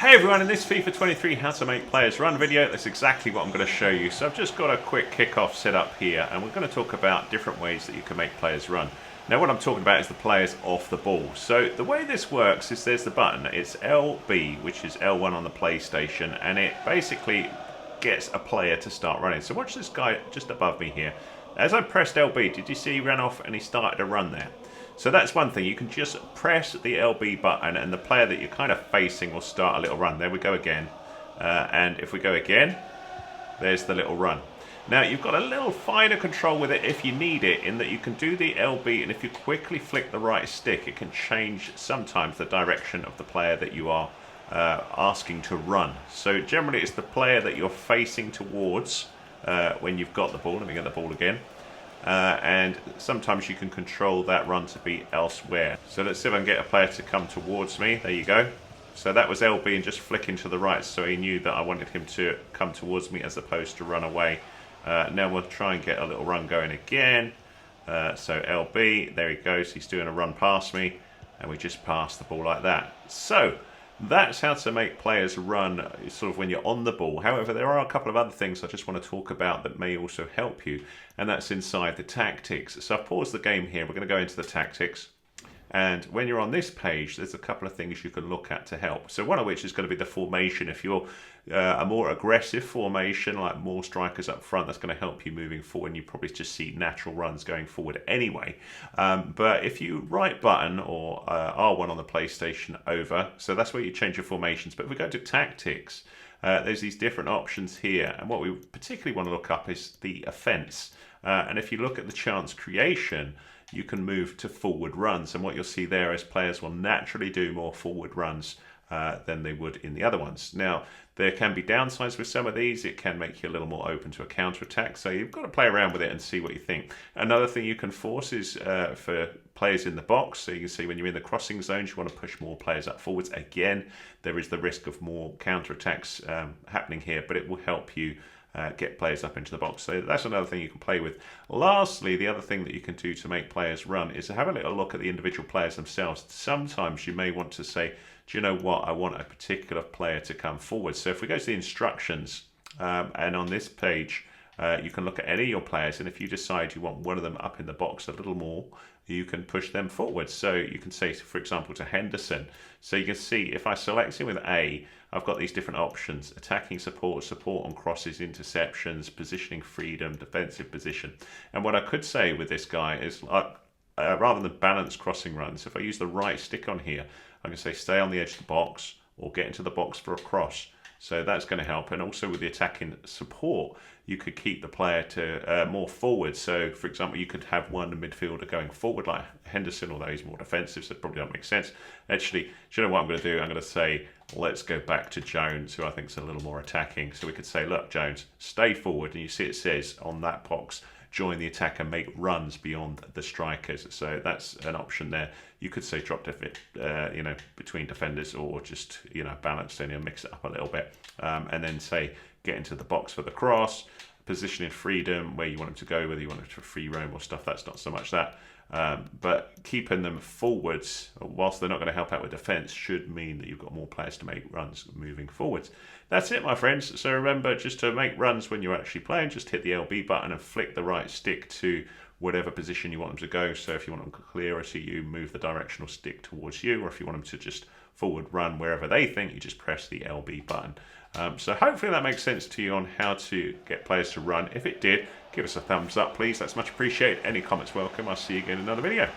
Hey everyone, in this FIFA 23 how to make players run video, that's exactly what I'm going to show you. So I've just got a quick kickoff set up here and we're going to talk about different ways that you can make players run. Now what I'm talking about is the players off the ball. So the way this works is there's the button, it's LB, which is L1 on the PlayStation, and it basically gets a player to start running. So watch this guy just above me here. As I pressed LB, did you see he ran off and he started to run there? So that's one thing, you can just press the LB button and the player that you're kind of facing will start a little run. There we go again. And if we go again, there's the little run. Now you've got a little finer control with it if you need it, in that you can do the LB, and if you quickly flick the right stick, it can change sometimes the direction of the player that you are asking to run. So generally it's the player that you're facing towards when you've got the ball. Let me get the ball again. And sometimes you can control that run to be elsewhere. So let's see if I can get a player to come towards me. There you go. So that was LB and just flicking to the right, so he knew that I wanted him to come towards me as opposed to run away. Now we'll try and get a little run going again. So LB, there he goes, he's doing a run past me, and we just pass the ball like that. So that's how to make players run sort of when you're on the ball. However, there are a couple of other things I just want to talk about that may also help you, and that's inside the tactics. So I've paused the game here, we're going to go into the tactics. And when you're on this page, there's a couple of things you can look at to help. So one of which is going to be the formation. If you're a more aggressive formation, like more strikers up front, that's going to help you moving forward. And you probably just see natural runs going forward anyway. But if you right button or R1 on the PlayStation over, so that's where you change your formations. But if we go to tactics, there's these different options here. And what we particularly want to look up is the offense. And if you look at the chance creation, you can move to forward runs, and what you'll see there is players will naturally do more forward runs than they would in the other ones. Now, there can be downsides with some of these. It can make you a little more open to a counter-attack, so you've got to play around with it and see what you think. Another thing you can force is for players in the box, so you can see when you're in the crossing zones, you want to push more players up forwards. Again, there is the risk of more counter-attacks happening here, but it will help you get players up into the box. So that's another thing you can play with. Lastly, the other thing that you can do to make players run is to have a little look at the individual players themselves. Sometimes you may want to say, do you know what, I want a particular player to come forward. So if we go to the instructions, and on this page, you can look at any of your players, and if you decide you want one of them up in the box a little more, you can push them forward. So you can say, for example, to Henderson. So you can see if I select him with A, I've got these different options: attacking support, support on crosses, interceptions, positioning freedom, defensive position. And what I could say with this guy is, rather than balanced crossing runs, if I use the right stick on here, I can say stay on the edge of the box or get into the box for a cross. So that's going to help. And also with the attacking support, you could keep the player to more forward. So for example, you could have one midfielder going forward like Henderson, although he's more defensive, so it probably doesn't make sense. Actually, do you know what I'm going to do? I'm going to say, let's go back to Jones, who I think is a little more attacking. So we could say, look, Jones, stay forward. And you see it says on that box, join the attack and make runs beyond the strikers. So that's an option there. You could say drop between defenders, or just balance and mix it up a little bit, and then say get into the box for the cross, positioning freedom, where you want them to go, whether you want them to free roam or stuff. That's not so much that. But keeping them forwards, whilst they're not going to help out with defence, should mean that you've got more players to make runs moving forwards. That's it, my friends. So remember, just to make runs when you're actually playing, just hit the LB button and flick the right stick to whatever position you want them to go. So if you want them clearer to you, move the directional stick towards you, or if you want them to just forward run wherever they think, you just press the LB button. So hopefully that makes sense to you on how to get players to run. If it did, give us a thumbs up, please. That's much appreciated. Any comments welcome. I'll see you again in another video.